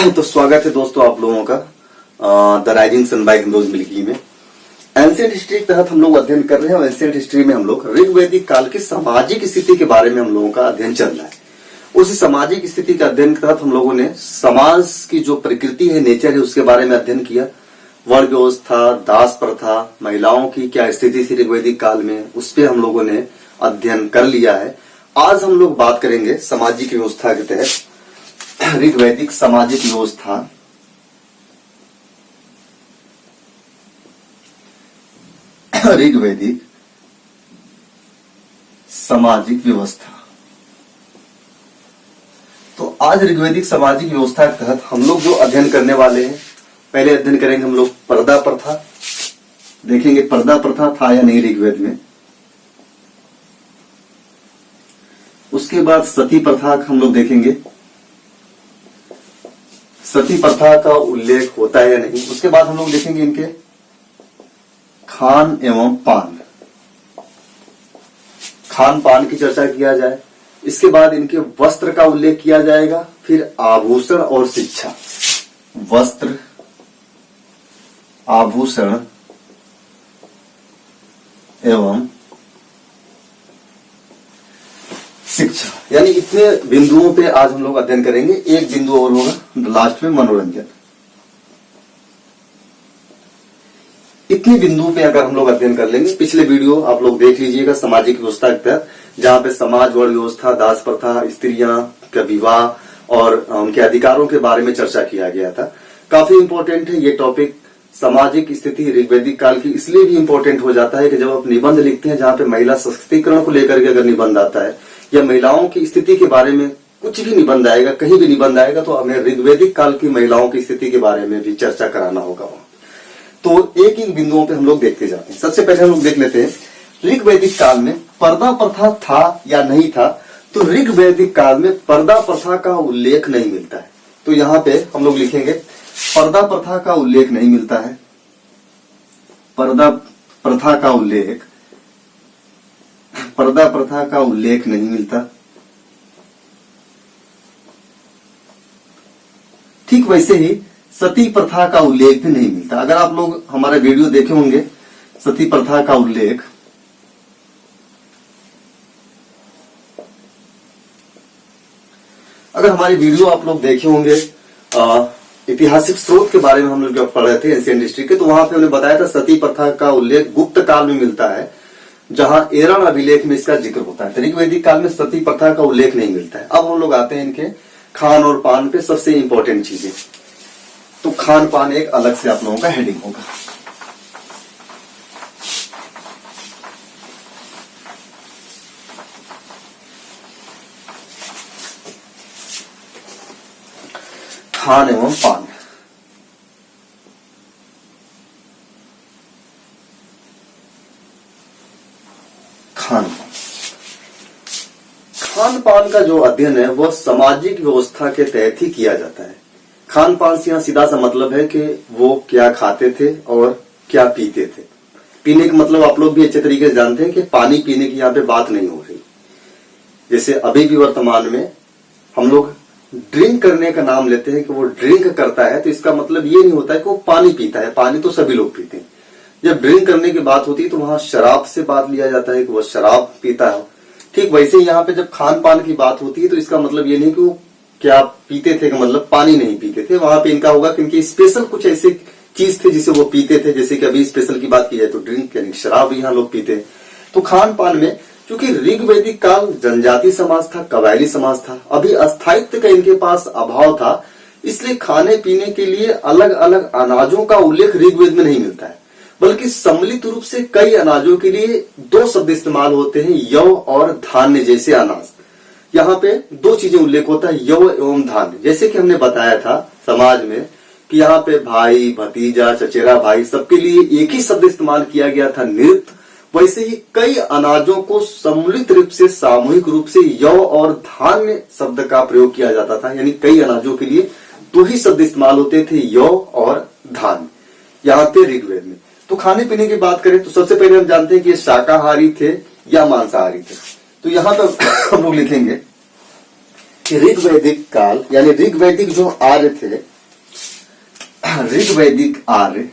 तो स्वागत है दोस्तों आप लोगों का द राइजिंग सन बाय हिंदूज मिल्की में। एंशिएंट हिस्ट्री के तहत हम लोग अध्ययन कर रहे हैं और एंशिएंट हिस्ट्री में हम लोग ऋग्वैदिक काल की सामाजिक स्थिति के बारे में हम लोगों का अध्ययन चल रहा है। उसी सामाजिक स्थिति के अध्ययन के तहत हम लोगों ने समाज की जो प्रकृति है, नेचर है, उसके बारे में अध्ययन किया। वर्ण व्यवस्था, दास प्रथा, महिलाओं की क्या स्थिति थी ऋग्वैदिक काल में, उस पर हम लोगों ने अध्ययन कर लिया है। आज हम लोग बात करेंगे सामाजिक व्यवस्था के तहत ऋग्वैदिक सामाजिक व्यवस्था। ऋग्वैदिक सामाजिक व्यवस्था। तो आज ऋग्वैदिक सामाजिक व्यवस्था के तहत हम लोग जो अध्ययन करने वाले हैं, पहले अध्ययन करेंगे हम लोग पर्दा प्रथा। देखेंगे पर्दा प्रथा था या नहीं ऋग्वेद में। उसके बाद सती प्रथा हम लोग देखेंगे, सती प्रथा का उल्लेख होता है या नहीं। उसके बाद हम लोग देखेंगे इनके खान एवं पान, खान पान की चर्चा किया जाए। इसके बाद इनके वस्त्र का उल्लेख किया जाएगा, फिर आभूषण और शिक्षा। वस्त्र, आभूषण एवं शिक्षा, यानी इतने बिंदुओं पे आज हम लोग अध्ययन करेंगे। एक बिंदु और होगा लास्ट में मनोरंजन। इतने बिंदुओं पे अगर हम लोग अध्ययन कर लेंगे, पिछले वीडियो आप लोग देख लीजिएगा सामाजिक व्यवस्था के तहत, जहां पे समाज, वर्ण व्यवस्था, दास प्रथा, स्त्रियां का विवाह और उनके अधिकारों के बारे में चर्चा किया गया था। काफी इंपॉर्टेंट है ये टॉपिक। सामाजिक स्थिति ऋग्वैदिक काल की इसलिए भी इंपॉर्टेंट हो जाता है कि जब आप निबंध लिखते हैं, जहां पे महिला सशक्तिकरण को लेकर के अगर निबंध आता है या महिलाओं की स्थिति के बारे में कुछ भी निबंध आएगा, कहीं भी निबंध आएगा, तो हमें ऋग्वैदिक काल की महिलाओं की स्थिति के बारे में भी चर्चा कराना होगा वहां। तो एक एक बिंदुओं पे हम लोग देखते जाते हैं। सबसे पहले हम लोग देख लेते हैं ऋग्वैदिक काल में पर्दा प्रथा था या नहीं था। तो ऋग्वैदिक काल में पर्दा प्रथा का उल्लेख नहीं मिलता है। तो यहाँ पे हम लोग लिखेंगे पर्दा प्रथा का उल्लेख नहीं मिलता है। पर्दा प्रथा का उल्लेख, पर्दा प्रथा का उल्लेख नहीं मिलता। ठीक वैसे ही सती प्रथा का उल्लेख भी नहीं मिलता। अगर आप लोग हमारा वीडियो देखे होंगे, सती प्रथा का उल्लेख अगर हमारी वीडियो आप लोग देखे होंगे, ऐतिहासिक स्रोत के बारे में हम लोग जब पढ़ रहे थे एंशिएंट हिस्ट्री के, तो वहां पे हमने बताया था सती प्रथा का उल्लेख गुप्त काल में मिलता है, जहां एरण अभिलेख में इसका जिक्र होता है। ऋग्वैदिक काल में सती प्रथा का उल्लेख नहीं मिलता है। अब हम लोग आते हैं इनके खान और पान पे, सबसे इंपॉर्टेंट चीजें। तो खान पान एक अलग से आप लोगों का हेडिंग होगा। खान एवं पान। खान पान का जो अध्ययन है वह सामाजिक व्यवस्था के तहत ही किया जाता है। खान पान से यहाँ सीधा सा मतलब है कि वो क्या खाते थे और क्या पीते थे। पीने का मतलब आप लोग भी अच्छे तरीके से जानते हैं कि पानी पीने की यहाँ पे बात नहीं हो रही। जैसे अभी भी वर्तमान में हम लोग ड्रिंक करने का नाम लेते हैं कि वो ड्रिंक करता है, तो इसका मतलब ये नहीं होता है कि वो पानी पीता है। पानी तो सभी लोग पीते हैं। जब ड्रिंक करने की बात होती है तो वहां शराब से बात लिया जाता है कि वो शराब पीता है। ठीक वैसे ही यहाँ पे जब खान पान की बात होती है तो इसका मतलब ये नहीं कि वो क्या पीते थे, का मतलब पानी नहीं पीते थे। वहां पे इनका होगा कि इनकी स्पेशल कुछ ऐसी चीज थे जिसे वो पीते थे। जैसे कि अभी स्पेशल की बात की जाए तो ड्रिंक यानी शराब यहाँ लोग पीते हैं। तो खान पान में क्योंकि ऋग्वैदिक काल जनजाति समाज था, कबायली समाज था, अभी अस्थायित्व का इनके पास अभाव था, इसलिए खाने पीने के लिए अलग अलग अनाजों का उल्लेख ऋग्वेद में नहीं मिलता है, बल्कि सम्मिलित रूप से कई अनाजों के लिए दो शब्द इस्तेमाल होते हैं, यव और धान्य जैसे अनाज। यहाँ पे दो चीजें उल्लेख होता है, यव एवं धान्य। जैसे कि हमने बताया था समाज में कि यहाँ पे भाई, भतीजा, चचेरा भाई, सबके लिए एक ही शब्द इस्तेमाल किया गया था, नृत्य। वैसे ही कई अनाजों को सम्मिलित रूप से, सामूहिक रूप से यव और धान्य शब्द का प्रयोग किया जाता था। यानी कई अनाजों के लिए दो ही शब्द इस्तेमाल होते थे, यव और धान्य, यहाँ पे ऋग्वेद में। तो खाने पीने की बात करें तो सबसे पहले हम जानते हैं कि ये शाकाहारी थे या मांसाहारी थे। तो यहां पर हम लोग लिखेंगे कि ऋग्वैदिक काल यानी ऋग्वैदिक जो आर्य थे ऋग्वैदिक आर्य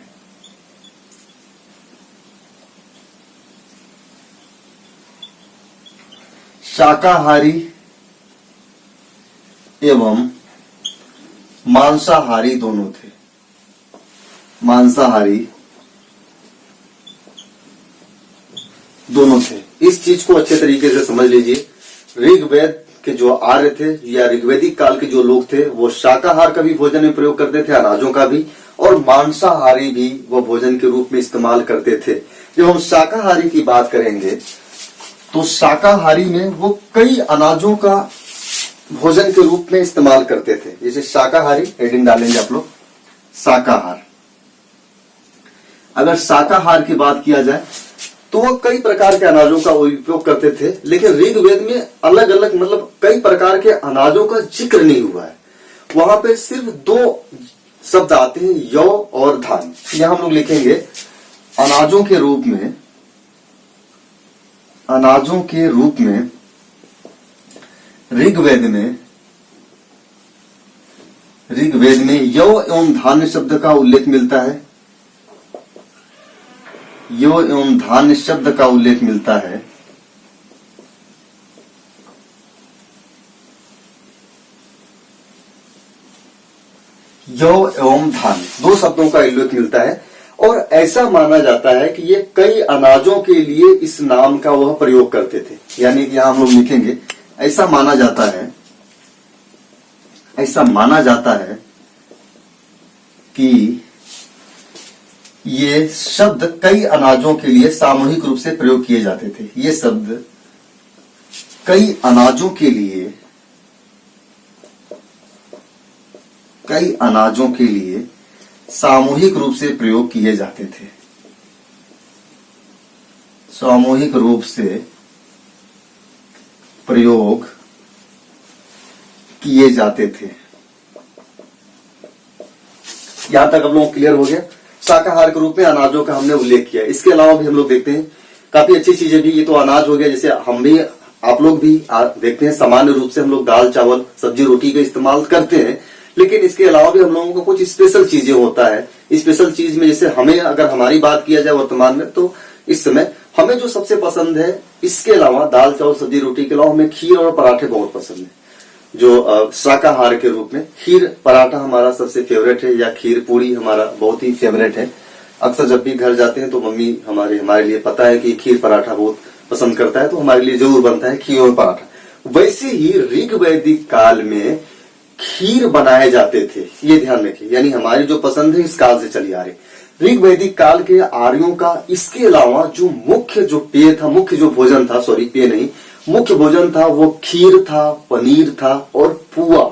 शाकाहारी एवं मांसाहारी दोनों थे। मांसाहारी दोनों थे। इस चीज को अच्छे तरीके से समझ लीजिए। ऋग्वेद के जो आर्य थे या ऋग्वैदिक काल के जो लोग थे वो शाकाहार का भी भोजन में प्रयोग करते थे, अनाजों का भी, और मांसाहारी भी वो भोजन के रूप में इस्तेमाल करते थे। जब हम शाकाहारी की बात करेंगे तो शाकाहारी में वो कई अनाजों का भोजन के रूप में इस्तेमाल करते थे। जैसे शाकाहारी, हेडिंग डालेंगे आप लोग, शाकाहार। अगर शाकाहार की बात किया जाए तो वो कई प्रकार के अनाजों का उपयोग करते थे, लेकिन ऋग्वेद में अलग अलग मतलब कई प्रकार के अनाजों का जिक्र नहीं हुआ है। वहां पे सिर्फ दो शब्द आते हैं, यौ और धान। यहां हम लोग लिखेंगे अनाजों के रूप में, अनाजों के रूप में ऋग्वेद में यौ एवं धान्य शब्द का उल्लेख मिलता है। यौ एवं धान्य शब्द का उल्लेख मिलता है। यौ एवं धान्य दो शब्दों का उल्लेख मिलता है, और ऐसा माना जाता है कि ये कई अनाजों के लिए इस नाम का वह प्रयोग करते थे। यानी कि यहां हम लोग लिखेंगे ऐसा माना जाता है कि ये शब्द कई अनाजों के लिए सामूहिक रूप से प्रयोग किए जाते थे। ये शब्द कई अनाजों के लिए सामूहिक रूप से प्रयोग किए जाते थे। सामूहिक रूप से प्रयोग किए जाते थे। यहां तक आप लोग क्लियर हो गया। शाकाहार के रूप में अनाजों का हमने उल्लेख किया। इसके अलावा भी हम लोग देखते हैं काफी अच्छी चीजें भी। ये तो अनाज हो गया, जैसे हम भी आप लोग भी देखते हैं सामान्य रूप से हम लोग दाल चावल सब्जी रोटी का इस्तेमाल करते हैं, लेकिन इसके अलावा भी हम लोगों को कुछ स्पेशल चीजें होता है। स्पेशल चीज में जैसे हमें अगर हमारी बात किया जाए वर्तमान में, तो इस समय हमें जो सबसे पसंद है, इसके अलावा दाल चावल सब्जी रोटी के अलावा हमें खीर और पराठे बहुत पसंद है। जो शाकाहार के रूप में खीर पराठा हमारा सबसे फेवरेट है, या खीर पूरी हमारा बहुत ही फेवरेट है। अक्सर जब भी घर जाते हैं तो मम्मी हमारे लिए पता है कि खीर पराठा बहुत पसंद करता है, तो हमारे लिए जरूर बनता है खीर और पराठा। वैसे ही ऋग्वैदिक काल में खीर बनाए जाते थे, ये ध्यान रखिए। यानी हमारी जो पसंद है इस काल से चली आ रही। ऋग्वैदिक काल के आर्यों का इसके अलावा जो मुख्य जो पेय था, मुख्य जो भोजन था, सॉरी पेय नहीं, मुख्य भोजन था, वो खीर था, पनीर था और पुआ।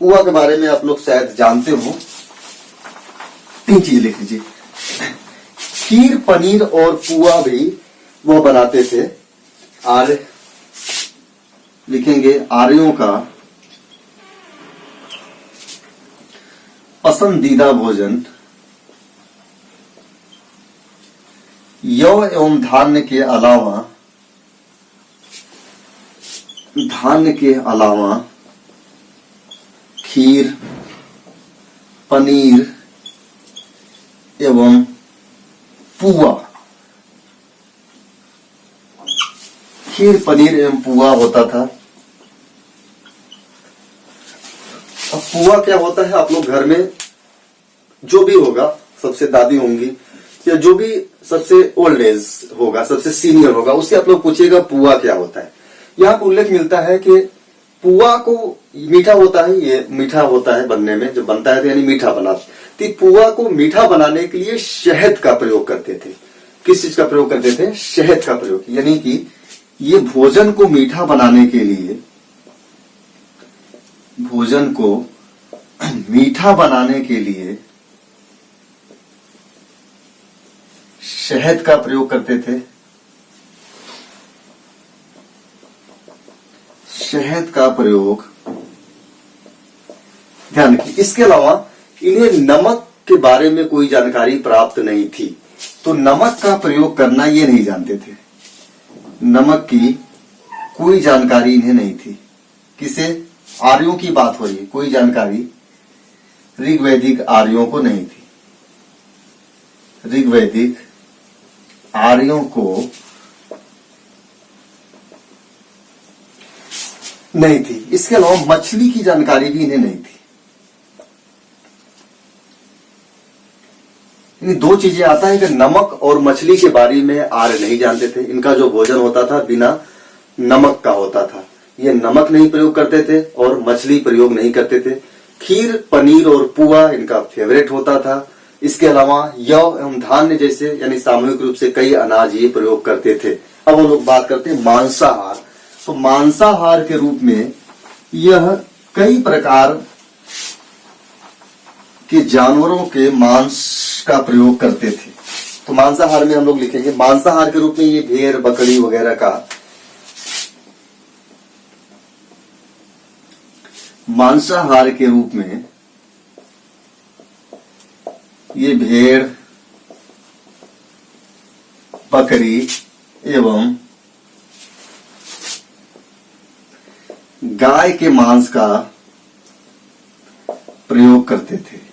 पुआ के बारे में आप लोग शायद जानते हो। 3 चीज लिख लीजिए, खीर, पनीर और पुआ भी वो बनाते थे। आर्य लिखेंगे आर्यों का पसंदीदा भोजन यौ एवं धान्य के अलावा खीर, पनीर एवं पुआ। खीर, पनीर एवं पुआ होता था। अब पुआ क्या होता है, आप लोग घर में जो भी होगा, सबसे दादी होंगी या जो भी सबसे ओल्ड एज होगा, सबसे सीनियर होगा, उससे आप लोग पूछिएगा पुआ क्या होता है। यहाँ पर उल्लेख मिलता है कि पुआ को मीठा होता है, ये मीठा होता है बनने में, जब बनता है तो यानी मीठा बना। तो पुआ को मीठा बनाने के लिए शहद का प्रयोग करते थे। किस चीज का प्रयोग करते थे? शहद का प्रयोग। यानी कि ये भोजन को मीठा बनाने के लिए, भोजन को मीठा बनाने के लिए शहद का प्रयोग करते थे। शहद का प्रयोग, ध्यान रखिए। इसके अलावा इन्हें नमक के बारे में कोई जानकारी प्राप्त नहीं थी, तो नमक का प्रयोग करना ये नहीं जानते थे। नमक की कोई जानकारी इन्हें नहीं थी। किसे? आर्यों की बात हो रही है, कोई जानकारी ऋग्वैदिक आर्यों को नहीं थी, ऋग्वैदिक आर्यों को नहीं थी। इसके अलावा मछली की जानकारी भी इन्हें नहीं थी। इन दो चीजें आता है कि नमक और मछली के बारे में आर्य नहीं जानते थे। इनका जो भोजन होता था बिना नमक का होता था। ये नमक नहीं प्रयोग करते थे और मछली प्रयोग नहीं करते थे। खीर, पनीर और पुआ इनका फेवरेट होता था। इसके अलावा यव एवं धान्य जैसे यानी सामूहिक रूप से कई अनाज ये प्रयोग करते थे। अब हम लोग बात करते हैं मांसाहार। तो मांसाहार के रूप में यह कई प्रकार के जानवरों के मांस का प्रयोग करते थे। तो मांसाहार में हम लोग लिखेंगे मांसाहार के रूप में ये भेड़, बकरी वगैरह का, मांसाहार के रूप में ये भेड़, बकरी एवं गाय के मांस का प्रयोग करते थे।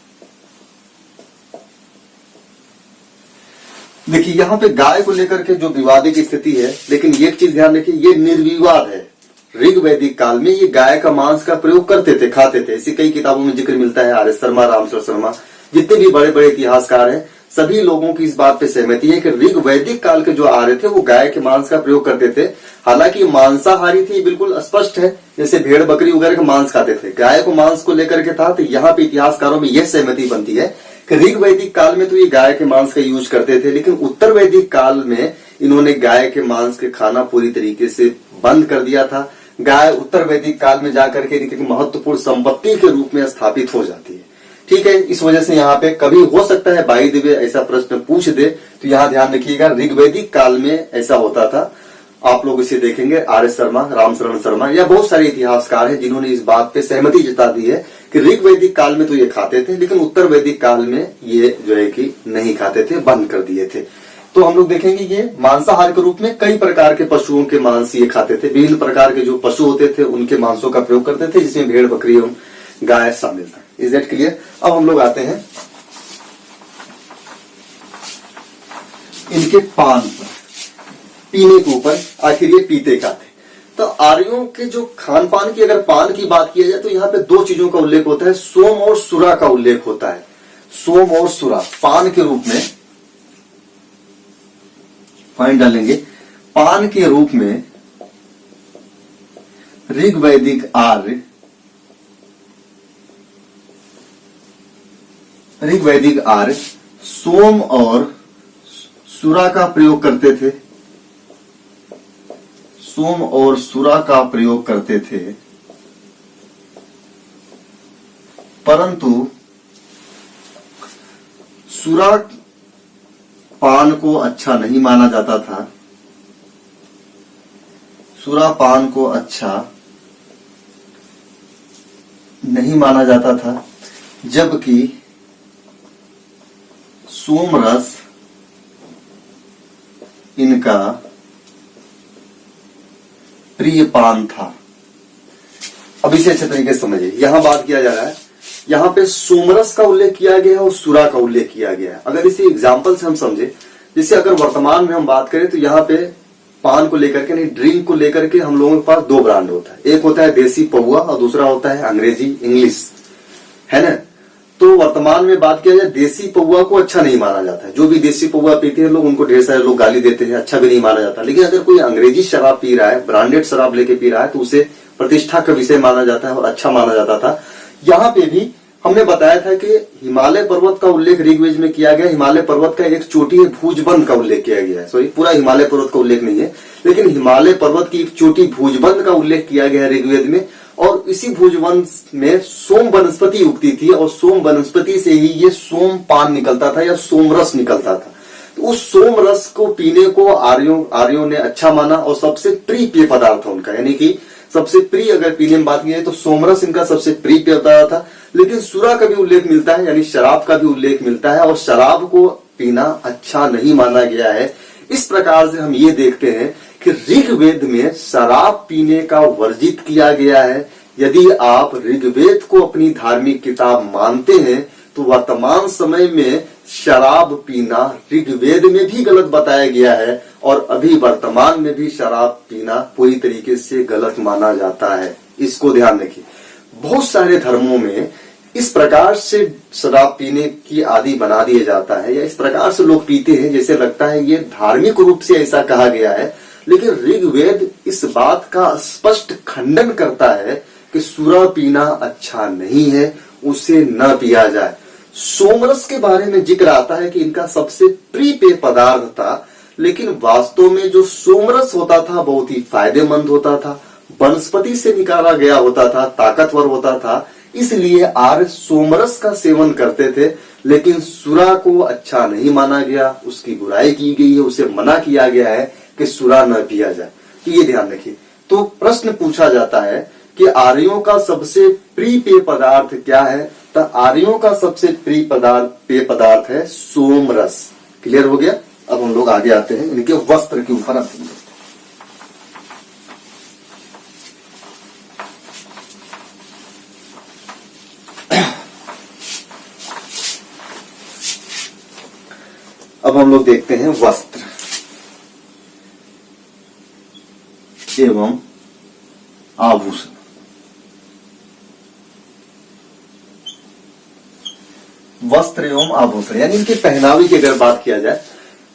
देखिए यहां पे गाय को लेकर के जो विवादित स्थिति है, लेकिन ये चीज ध्यान रखिए ये निर्विवाद है। ऋग्वैदिक काल में ये गाय का मांस का प्रयोग करते थे, खाते थे। ऐसी कई किताबों में जिक्र मिलता है। आर.एस. शर्मा, रामचंद्र शर्मा, जितने भी बड़े बड़े इतिहासकार हैं, सभी लोगों की इस बात पे सहमति है कि ऋग्वैदिक काल के जो आर्य थे वो गाय के मांस का प्रयोग करते थे। हालांकि मांसाहारी थे, बिल्कुल स्पष्ट है। जैसे भेड़, बकरी वगैरह का मांस खाते थे, गाय को मांस को लेकर के था। तो यहाँ पे इतिहासकारों में यह सहमति बनती है कि ऋग्वैदिक काल में तो ये गाय के मांस का यूज करते थे, लेकिन उत्तर वैदिक काल में इन्होंने गाय के मांस के खाना पूरी तरीके से बंद कर दिया था। गाय उत्तर वैदिक काल में जाकर के इनकी महत्वपूर्ण संपत्ति के रूप में स्थापित हो जाती है। ठीक है, इस वजह से यहाँ पे कभी हो सकता है बाई द वे ऐसा प्रश्न पूछ दे, तो यहाँ ध्यान रखिएगा ऋग्वैदिक काल में ऐसा होता था। आप लोग इसे देखेंगे, आर.एस. शर्मा, रामशरण शर्मा या बहुत सारे इतिहासकार हैं जिन्होंने इस बात पे सहमति जता दी है कि ऋग्वैदिक काल में तो ये खाते थे, लेकिन उत्तर वैदिक काल में ये जो है कि नहीं खाते थे, बंद कर दिए थे। तो हम लोग देखेंगे ये मांसाहार के रूप में कई प्रकार के पशुओं के मांस ये खाते थे। विभिन्न प्रकार के जो पशु होते थे उनके मांसों का प्रयोग करते थे, जिसमें भेड़, बकरी एवं गाय शामिल था। Is that clear? अब हम लोग आते हैं इनके पान पर, पीने के ऊपर। आखिर ये पीते क्या थे? तो आर्यों के जो खान पान की अगर पान की बात की जाए तो यहाँ पे दो चीजों का उल्लेख होता है, सोम और सुरा का उल्लेख होता है। सोम और सुरा पान के रूप में, पॉइंट डालेंगे, पान के रूप में ऋग्वैदिक आर्य, ऋग्वैदिक आर्य सोम और सुरा का प्रयोग करते थे। सोम और सुरा का प्रयोग करते थे, परंतु सुरा पान को अच्छा नहीं माना जाता था। सुरा पान को अच्छा नहीं माना जाता था, जबकि सोमरस इनका प्रिय पान था। अब इसे अच्छे तरीके से समझिए। यहां बात किया जा रहा है, यहां पे सोमरस का उल्लेख किया गया है और सुरा का उल्लेख किया गया है। अगर इसी एग्जाम्पल से हम समझे, जैसे अगर वर्तमान में हम बात करें तो यहाँ पे पान को लेकर के नहीं, ड्रिंक को लेकर के हम लोगों के पास दो ब्रांड होता है। एक होता है देसी पौवा और दूसरा होता है अंग्रेजी, इंग्लिश, है ना। तो वर्तमान में बात किया जाए, देसी पौवा को अच्छा नहीं माना जाता है। जो भी देसी पौवा पीते हैं लोग, उनको ढेर सारे लोग गाली देते हैं, अच्छा भी नहीं माना जाता। लेकिन अगर कोई अंग्रेजी शराब पी रहा है, ब्रांडेड शराब लेके पी रहा है, तो उसे प्रतिष्ठा का विषय माना जाता है और अच्छा माना जाता था। यहाँ पे भी हमने बताया था कि हिमालय पर्वत का उल्लेख ऋग्वेद में किया गया। हिमालय पर्वत का एक चोटी है, भुजबंध का उल्लेख किया गया है। सॉरी, पूरा हिमालय पर्वत का उल्लेख नहीं है, लेकिन हिमालय पर्वत की एक चोटी भुजबंध का उल्लेख किया गया है ऋग्वेद में। और इसी भुजबंध में सोम वनस्पति उगती थी और सोम वनस्पति से ही ये सोम पान निकलता था या सोमरस निकलता था। तो उस सोमरस को पीने को आर्यों ने अच्छा माना और सबसे प्रिय पेय पदार्थ उनका, यानी कि सबसे प्रिय अगर पीने में बात की जाए तो सोमरस इनका सबसे प्रिय पेय पदार्थ था। लेकिन सुरा का भी उल्लेख मिलता है, यानी शराब का भी उल्लेख मिलता है, और शराब को पीना अच्छा नहीं माना गया है। इस प्रकार से हम ये देखते हैं कि ऋग्वेद में शराब पीने का वर्जित किया गया है, यदि आप ऋग्वेद को अपनी धार्मिक किताब मानते हैं तो वर्तमान समय में शराब पीना ऋग्वेद में भी गलत बताया गया है और अभी वर्तमान में भी शराब पीना पूरी तरीके से गलत माना जाता है। इसको ध्यान रखिए। बहुत सारे धर्मों में इस प्रकार से शराब पीने की आदि बना दिया जाता है या इस प्रकार से लोग पीते हैं जैसे लगता है ये धार्मिक रूप से ऐसा कहा गया है, लेकिन ऋग्वेद इस बात का स्पष्ट खंडन करता है कि सुरा पीना अच्छा नहीं है, उसे न पिया जाए। सोमरस के बारे में जिक्र आता है कि इनका सबसे प्रिय पेय पदार्थ था, लेकिन वास्तव में जो सोमरस होता था बहुत ही फायदेमंद होता था, वनस्पति से निकाला गया होता था, ताकतवर होता था, इसलिए आर्य सोमरस का सेवन करते थे। लेकिन सुरा को अच्छा नहीं माना गया, उसकी बुराई की गई है, उसे मना किया गया है कि सुरा न पिया जाए। तो ये ध्यान रखिए। तो प्रश्न पूछा जाता है कि आर्यों का सबसे प्रिय पेय पदार्थ क्या है? तो आर्यों का सबसे प्रिय पेय पदार्थ है सोमरस। क्लियर हो गया? अब हम लोग आगे आते हैं इनके वस्त्र के ऊपर आते हैं। अब हम लोग देखते हैं वस्त्र एवं आभूषण। वस्त्र एवं आभूषण यानी इनके पहनावे की अगर बात किया जाए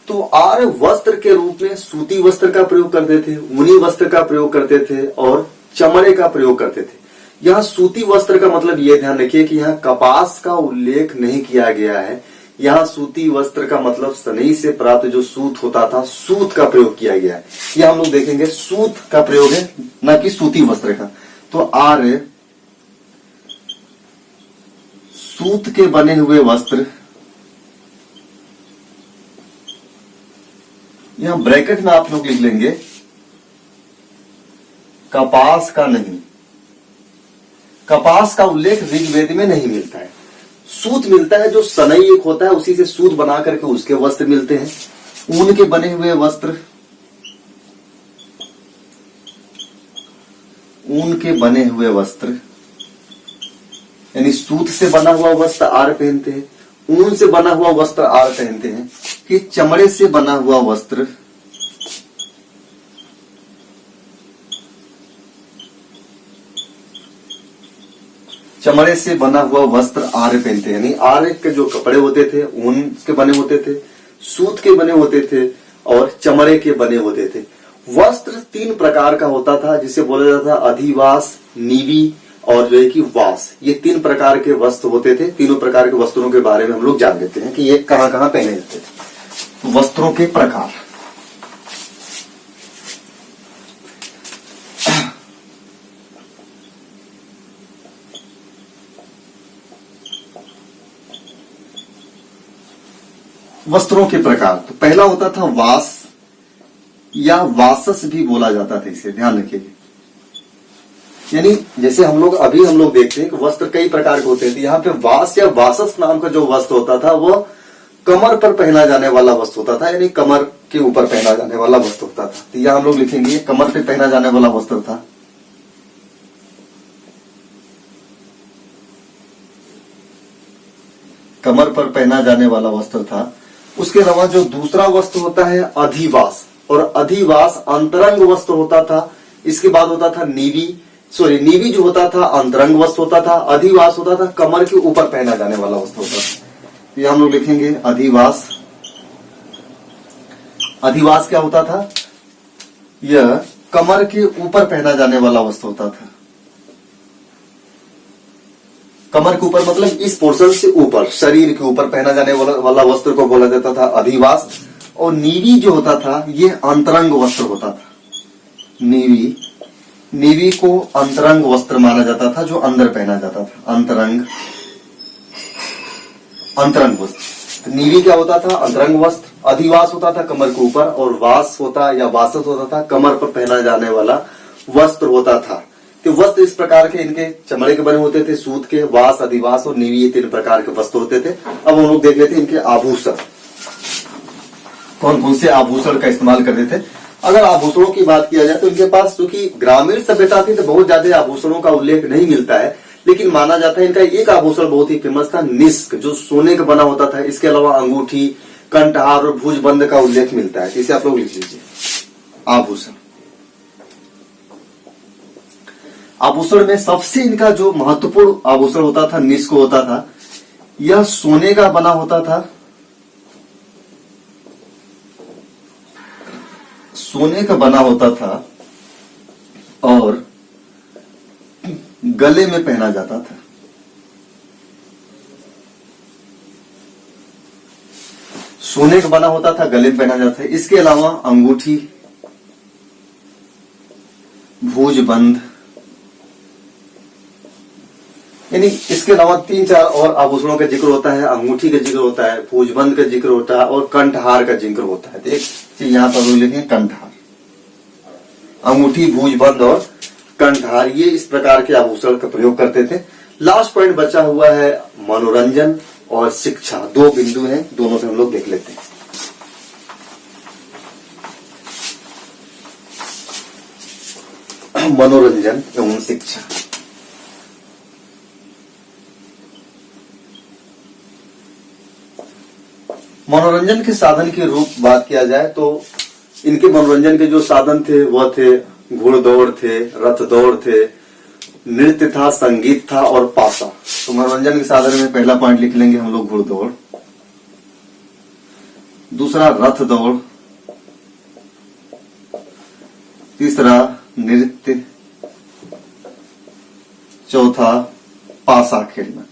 तो आर्य वस्त्र के रूप में सूती वस्त्र का प्रयोग करते थे, ऊनी वस्त्र का प्रयोग करते थे और चमड़े का प्रयोग करते थे। यहाँ सूती वस्त्र का मतलब ये ध्यान रखिए कि यहाँ कपास का उल्लेख नहीं किया गया है। यहाँ सूती वस्त्र का मतलब सनई से प्राप्त जो सूत होता था, सूत का प्रयोग किया गया है। यह हम लोग देखेंगे सूत का प्रयोग है, न कि सूती वस्त्र का। तो आर्य सूत के बने हुए वस्त्र, यहां ब्रैकेट में आप लोग लिख लेंगे कपास का नहीं। कपास का उल्लेख ऋग्वेद में नहीं मिलता है। सूत मिलता है, जो सनई एक होता है उसी से सूत बना करके उसके वस्त्र मिलते हैं। ऊन के बने हुए वस्त्र, ऊन के बने हुए वस्त्र यानी सूत से बना हुआ वस्त्र आर्य पहनते हैं, ऊन से बना हुआ वस्त्र आर्य पहनते हैं। कि चमड़े से बना हुआ वस्त्र, चमड़े से बना हुआ वस्त्र आर्य पहनते हैं। यानी आर्य के जो कपड़े होते थे ऊन के बने होते थे, सूत के बने होते थे और चमड़े के बने होते थे। वस्त्र 3 प्रकार का होता था, जिसे बोला जाता था अधिवास, नीवी और जो है कि वास। ये 3 प्रकार के वस्त्र होते थे। तीनों प्रकार के वस्त्रों के बारे में हम लोग जान लेते हैं कि ये कहां कहां पहने जाते थे। वस्त्रों के प्रकार, वस्त्रों के प्रकार तो पहला होता था वास या वासस भी बोला जाता था। इसे ध्यान रखिए। यानी जैसे हम लोग देखते हैं कि वस्त्र कई प्रकार के होते थे। यहाँ पे वास या वासस नाम का जो वस्त्र होता था वह कमर पर पहना जाने वाला वस्त्र होता था, यानी कमर के ऊपर पहना जाने वाला वस्त्र होता था। तो यह हम लोग लिखेंगे कमर पे पहना जाने वाला वस्त्र था। कमर पर पहना जाने वाला वस्त्र था। उसके अलावा जो दूसरा वस्त्र होता है अधिवास, और अधिवास अंतरंग वस्त्र होता था। इसके बाद होता था नीवी जो होता था अंतरंग वस्त्र होता था। अधिवास होता था कमर के ऊपर पहना जाने वाला वस्त्र होता था। ये हम लोग लिखेंगे अधिवास। अधिवास क्या होता था? यह कमर के ऊपर पहना जाने वाला वस्त्र होता था। कमर के ऊपर मतलब इस पोर्शन से ऊपर, शरीर के ऊपर पहना जाने वाला वस्त्र को बोला जाता था अधिवास। और नीवी जो होता था ये अंतरंग वस्त्र होता था। नीवी को अंतरंग वस्त्र माना जाता था, जो अंदर पहना जाता था। अंतरंग वस्त्र। नीवी क्या होता था? अंतरंग वस्त्र। अधिवास होता था कमर के ऊपर, और वास होता या वासस होता था कमर पर पहना जाने वाला वस्त्र होता था। तो वस्त्र इस प्रकार के इनके चमड़े के बने होते थे, सूत के। वास, अधिवास और नीवी ये 3 प्रकार के वस्त्र होते थे। अब हम लोग देख लेते हैं इनके आभूषण, कौन कौन से आभूषण का इस्तेमाल करते थे। अगर आभूषणों की बात किया जाए तो इनके पास, क्योंकि ग्रामीण सभ्यता थी तो बहुत ज्यादा आभूषणों का उल्लेख नहीं मिलता है, लेकिन माना जाता है इनका एक आभूषण बहुत ही फेमस था, निष्क, जो सोने का बना होता था। इसके अलावा अंगूठी, कंठहार और भुजबंद का उल्लेख मिलता है। इसे आप लोग लिख लीजिए, आभूषण। आभूषण में सबसे इनका जो महत्वपूर्ण आभूषण होता था, निष्क होता था। यह सोने का बना होता था, सोने का बना होता था और गले में पहना जाता था। सोने का बना होता था, गले में पहना जाता था। इसके अलावा अंगूठी, भुजबंद, यानी इसके अलावा 3-4 और आभूषणों का जिक्र होता है। अंगूठी का जिक्र होता है, भुजबंद का जिक्र होता है और कंठहार का जिक्र होता है। तो एक चीज यहां पर लिखें, कंठहार। अंगूठी, भुजबंद और कंठहार, ये इस प्रकार के आभूषण का प्रयोग करते थे। लास्ट पॉइंट बचा हुआ है मनोरंजन और शिक्षा। 2 बिंदु हैं, दोनों से हम लोग देख लेते हैं। मनोरंजन एवं शिक्षा। मनोरंजन के साधन के रूप बात किया जाए तो इनके मनोरंजन के जो साधन थे वह थे घुड़दौड़ थे, रथ दौड़ थे, नृत्य था, संगीत था और पासा। तो मनोरंजन के साधन में पहला पॉइंट लिख लेंगे हम लोग, घुड़दौड़। दूसरा रथ दौड़, तीसरा नृत्य, चौथा पासा खेलना।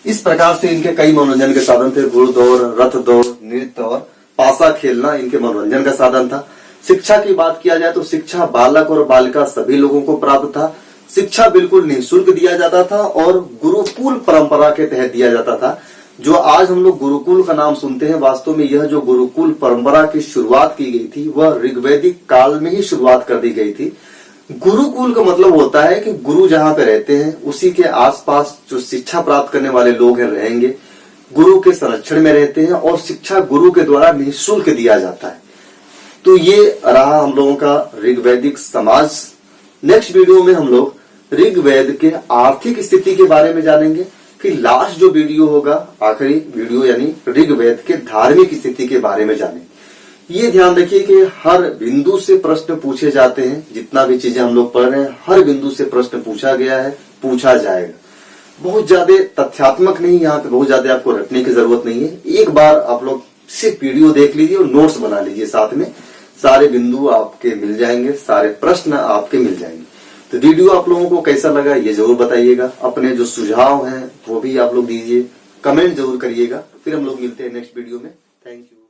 इस प्रकार से इनके कई मनोरंजन के साधन थे। घुड़दौड़, रथ दौड़, नृत्य और पासा खेलना इनके मनोरंजन का साधन था। शिक्षा की बात किया जाए तो शिक्षा बालक और बालिका सभी लोगों को प्राप्त था। शिक्षा बिल्कुल निःशुल्क दिया जाता था और गुरुकुल परंपरा के तहत दिया जाता था। जो आज हम लोग गुरुकुल का नाम सुनते हैं, वास्तव में यह जो गुरुकुल परंपरा की शुरुआत की गई थी वह ऋग्वैदिक काल में ही शुरुआत कर दी गई थी। गुरुकुल का मतलब होता है कि गुरु जहां पे रहते हैं उसी के आसपास जो शिक्षा प्राप्त करने वाले लोग हैं रहेंगे, गुरु के संरक्षण में रहते हैं और शिक्षा गुरु के द्वारा निःशुल्क दिया जाता है। तो ये रहा हम लोगों का ऋग्वैदिक समाज। नेक्स्ट वीडियो में हम लोग ऋग्वेद के आर्थिक स्थिति के बारे में जानेंगे। फिर लास्ट जो वीडियो होगा, आखिरी वीडियो, यानी ऋग्वेद के धार्मिक स्थिति के बारे में जानेंगे। ये ध्यान रखिए कि हर बिंदु से प्रश्न पूछे जाते हैं। जितना भी चीजें हम लोग पढ़ रहे हैं, हर बिंदु से प्रश्न पूछा गया है, पूछा जाएगा। बहुत ज्यादा तथ्यात्मक नहीं, यहाँ पे बहुत ज्यादा आपको रटने की जरूरत नहीं है। एक बार आप लोग सिर्फ वीडियो देख लीजिए और नोट्स बना लीजिए, साथ में सारे बिंदु आपके मिल जाएंगे, सारे प्रश्न आपके मिल जाएंगे। तो वीडियो आप लोगों को कैसा लगा ये जरूर बताइएगा। अपने जो सुझाव हैं वो भी आप लोग दीजिए, कमेंट जरूर करिएगा। फिर हम लोग मिलते हैं नेक्स्ट वीडियो में। Thank you.